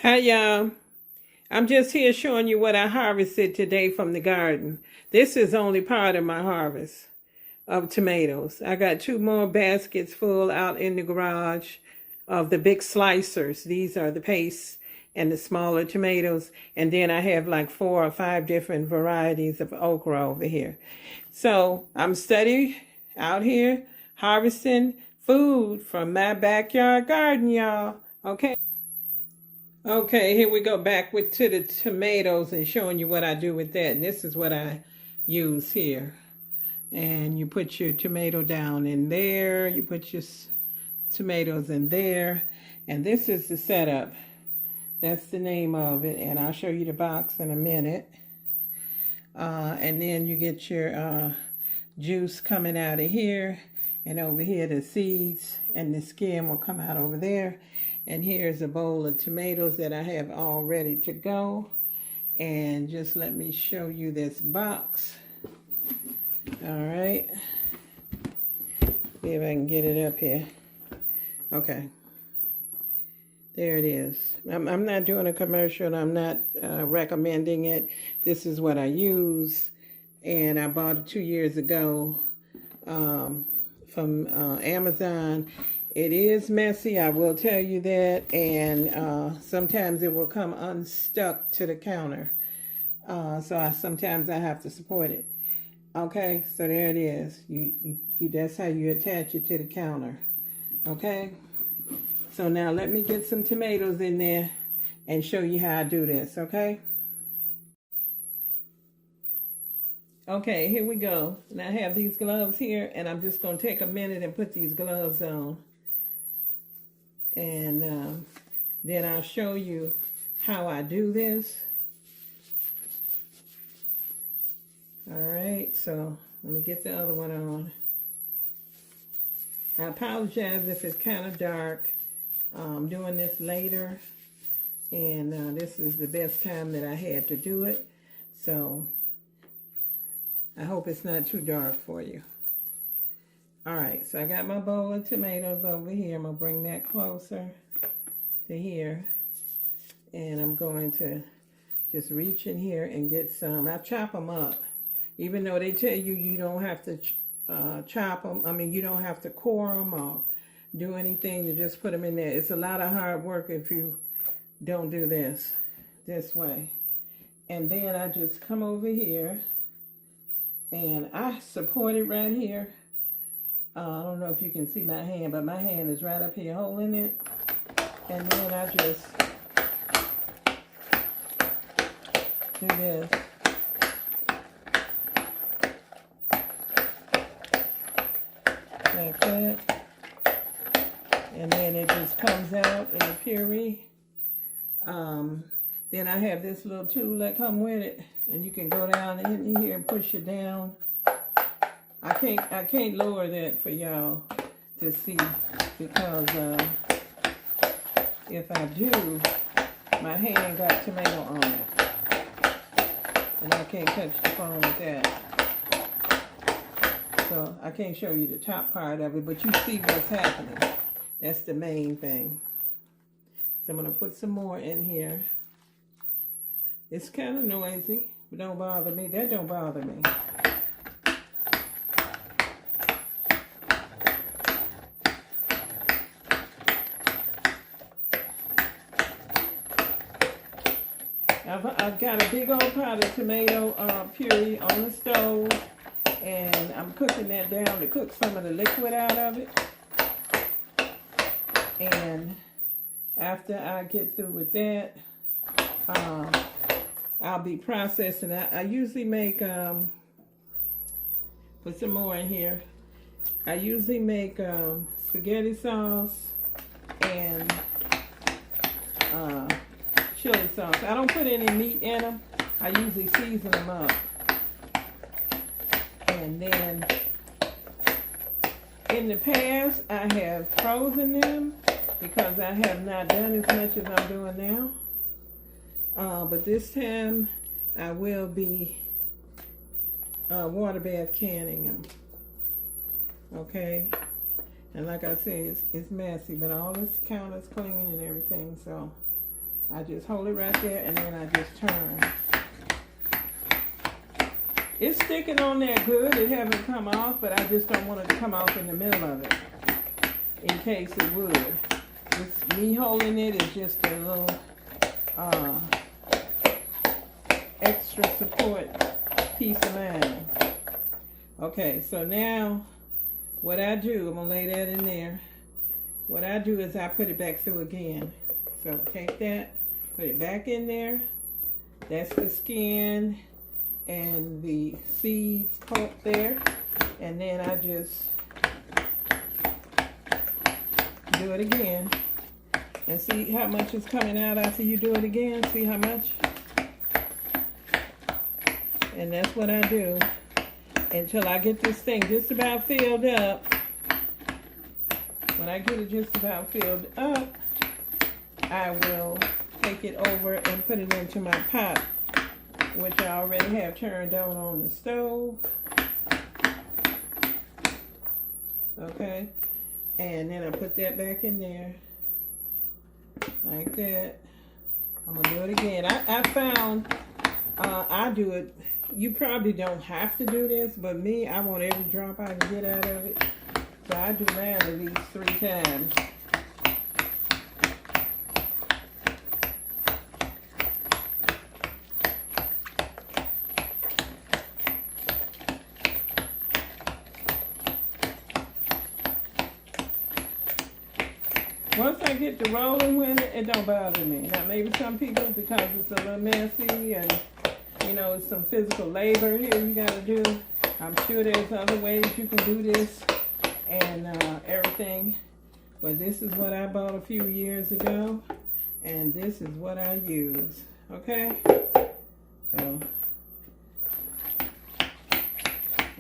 Hi y'all. I'm just here showing you what I harvested today from the garden. This is only part of my harvest of tomatoes. I got 2 more baskets full out in the garage of the big slicers. These are the paste and the smaller tomatoes. And then I have like 4 or 5 different varieties of okra over here. So I'm steady out here harvesting food from my backyard garden, y'all. Okay. Okay, here we go back to the tomatoes and showing you what I do with that. And this is what I use here. And you put your tomato down in there. You put your tomatoes in there. And this is the setup. That's the name of it. And I'll show you the box in a minute. And then you get your juice coming out of here. And over here, the seeds and the skin will come out over there. And here's a bowl of tomatoes that I have all ready to go. And just let me show you this box. All right. See if I can get it up here. Okay. There it is. I'm not doing a commercial. I'm not recommending it. This is what I use. And I bought it 2 years ago from Amazon. It is messy, I will tell you that, and sometimes it will come unstuck to the counter. Sometimes I have to support it. Okay, so there it is. That's how you attach it to the counter. Okay, so now let me get some tomatoes in there and show you how I do this. Okay. Okay, here we go. And I have these gloves here, and I'm just going to take a minute and put these gloves on. And then I'll show you how I do this. All right, so let me get the other one on. I apologize if it's kind of dark. I'm doing this later, and this is the best time that I had to do it. So I hope it's not too dark for you. All right, so I got my bowl of tomatoes over here. I'm going to bring that closer to here. And I'm going to just reach in here and get some. I chop them up. Even though they tell you you don't have to chop them. I mean, you don't have to core them or do anything to just put them in there. It's a lot of hard work if you don't do this way. And then I just come over here and I support it right here. I don't know if you can see my hand, but my hand is right up here holding it. And then I just do this. Like that. And then it just comes out in the puree. Then I have this little tool that comes with it. And you can go down in here and push it down. I can't lower that for y'all to see because if I do, my hand got tomato on it. And I can't touch the phone with that. So I can't show you the top part of it, but you see what's happening. That's the main thing. So I'm going to put some more in here. It's kind of noisy, but don't bother me. That don't bother me. I've got a big old pot of tomato puree on the stove, and I'm cooking that down to cook some of the liquid out of it. And after I get through with that, I'll be processing. I usually make, put some more in here. I usually make spaghetti sauce and chili sauce. I don't put any meat in them. I usually season them up. And then in the past, I have frozen them because I have not done as much as I'm doing now. But this time, I will be water bath canning them. Okay? And like I said, it's messy, but all this counter's clean and everything, so I just hold it right there and then I just turn. It's sticking on there good. It haven't come off, but I just don't want it to come off in the middle of it in case it would. Just me holding it is just a little extra support piece of mind. Okay, so now what I do, I'm going to lay that in there. What I do is I put it back through again. So take that, put it back in there. That's the skin and the seeds pulp there. And then I just do it again. And see how much is coming out after you do it again? See how much? And that's what I do until I get this thing just about filled up. When I get it just about filled up, I will take it over and put it into my pot, which I already have turned on the stove. Okay, and then I put that back in there like that. I'm gonna do it again. I found I do it. You probably don't have to do this, but me, I want every drop I can get out of it. So I do mine at least 3 times. Once I get to rolling with it, it don't bother me. Now maybe some people, because it's a little messy and you know, it's some physical labor here you gotta do. I'm sure there's other ways you can do this and everything. But this is what I bought a few years ago. And this is what I use. Okay? So,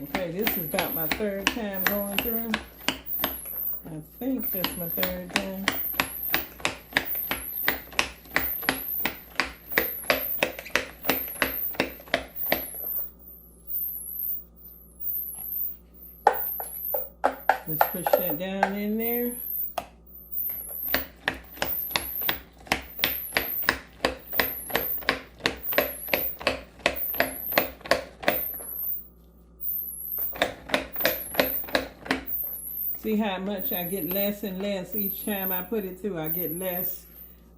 okay, this is about my 3rd time going through. I think that's my 3rd time. Let's push that down in there. See how much I get less and less each time I put it through. I get less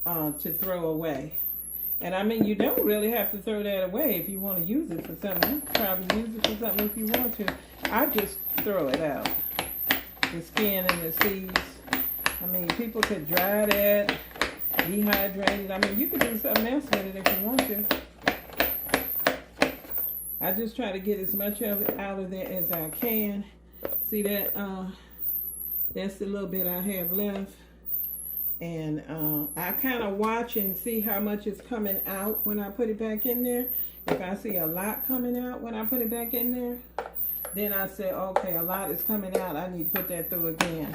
to throw away. And I mean, you don't really have to throw that away if you want to use it for something. You can probably use it for something if you want to. I just throw it out. The skin and the seeds. I mean, people could dry that, dehydrate it. I mean, you could do something else with it if you want to. I just try to get as much of it out of there as I can. See that? That's the little bit I have left. And I kind of watch and see how much is coming out when I put it back in there. If I see a lot coming out when I put it back in there, then I say, okay, a lot is coming out. I need to put that through again.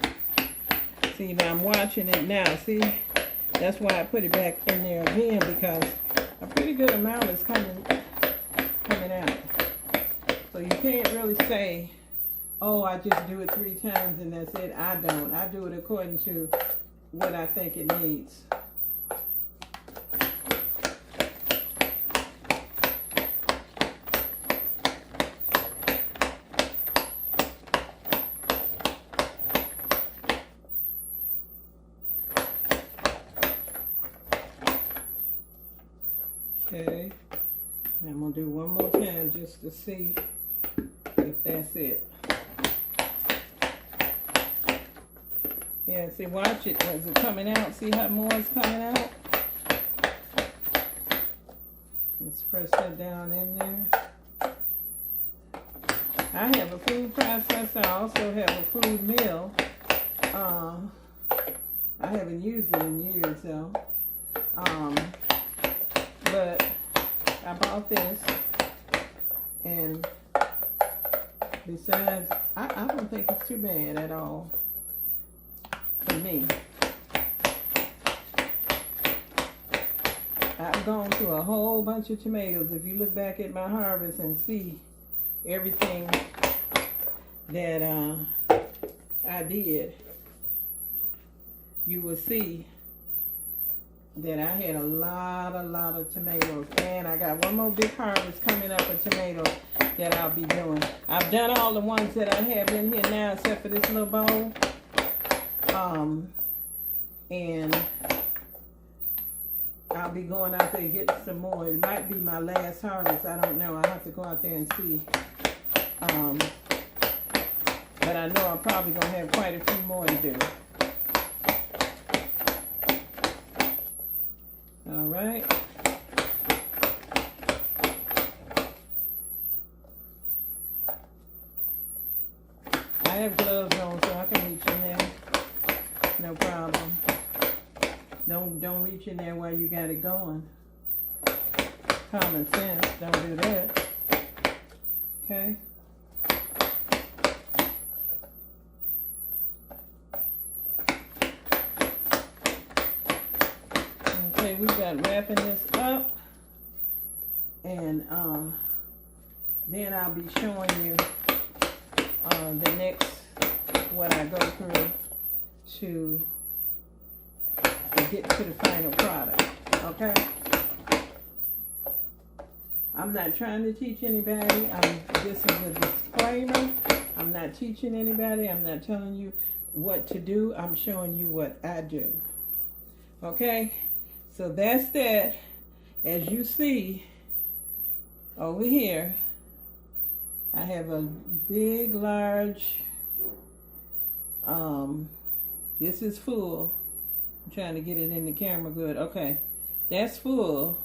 See, now I'm watching it now. See, that's why I put it back in there again, because a pretty good amount is coming out. So you can't really say, oh, I just do it 3 times and that's it. I don't. I do it according to what I think it needs. Okay, I'm going to do one more time just to see if that's it. Yeah, see, watch it. Is it coming out? See how more is coming out? Let's press that down in there. I have a food processor. I also have a food mill. I haven't used it in years, though. But I bought this, and besides, I don't think it's too bad at all for me. I've gone through a whole bunch of tomatoes. If you look back at my harvest and see everything that I did, you will see that I had a lot of tomatoes. And I got one more big harvest coming up of tomatoes that I'll be doing. I've done all the ones that I have in here now except for this little bowl. And I'll be going out there and getting some more. It might be my last harvest. I don't know. I'll have to go out there and see. But I know I'm probably going to have quite a few more to do. All right. I have gloves on so I can reach in there. No problem. Don't reach in there while you got it going. Common sense. Don't do that. Okay. Okay, we got wrapping this up, and then I'll be showing you the next what I go through to get to the final product. Okay. I'm not trying to teach anybody. This is a disclaimer. I'm not teaching anybody. I'm not telling you what to do. I'm showing you what I do. Okay. So that's that. As you see over here, I have a big, large, this is full. I'm trying to get it in the camera good. Okay, that's full.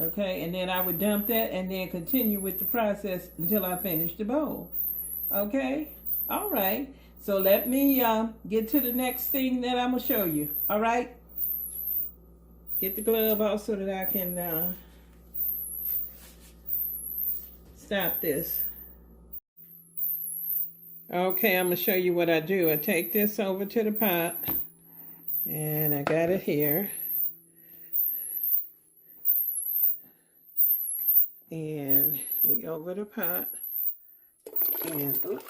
Okay, and then I would dump that and then continue with the process until I finish the bowl. Okay, all right. So let me get to the next thing that I'm going to show you. All right. Get the glove off so that I can stop this. Okay, I'm going to show you what I do. I take this over to the pot, and I got it here. And we over the pot. And, oops,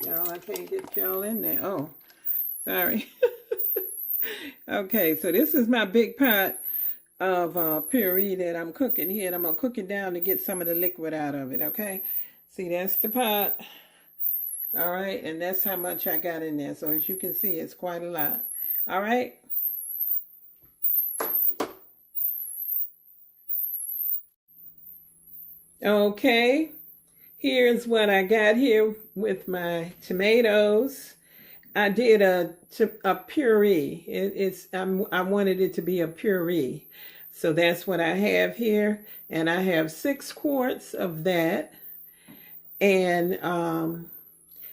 y'all, I can't get y'all in there. Oh, sorry. Okay, so this is my big pot of puree that I'm cooking here. And I'm going to cook it down to get some of the liquid out of it, okay? See, that's the pot. All right, and that's how much I got in there. So as you can see, it's quite a lot. All right. Okay, here's what I got here with my tomatoes. I did a puree. I wanted it to be a puree. So that's what I have here. And I have 6 quarts of that. And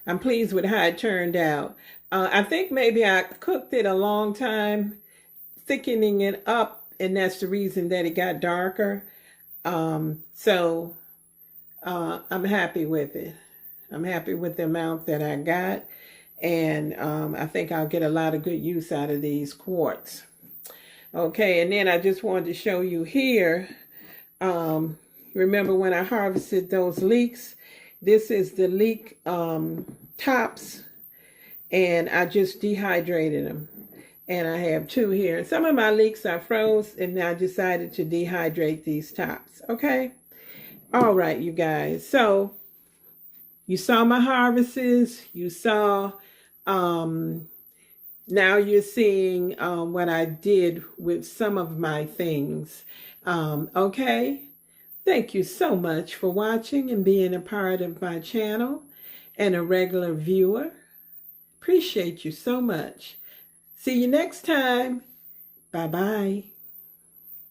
I'm pleased with how it turned out. I think maybe I cooked it a long time, thickening it up, and that's the reason that it got darker. So I'm happy with it. I'm happy with the amount that I got. And I think I'll get a lot of good use out of these quarts. Okay, and then I just wanted to show you here. Remember when I harvested those leeks? This is the leek tops, and I just dehydrated them. And I have 2 here. Some of my leeks are froze, and I decided to dehydrate these tops. Okay? All right, you guys. So you saw my harvests. You saw, now you're seeing what I did with some of my things. Okay? Thank you so much for watching and being a part of my channel and a regular viewer. Appreciate you so much. See you next time. Bye-bye.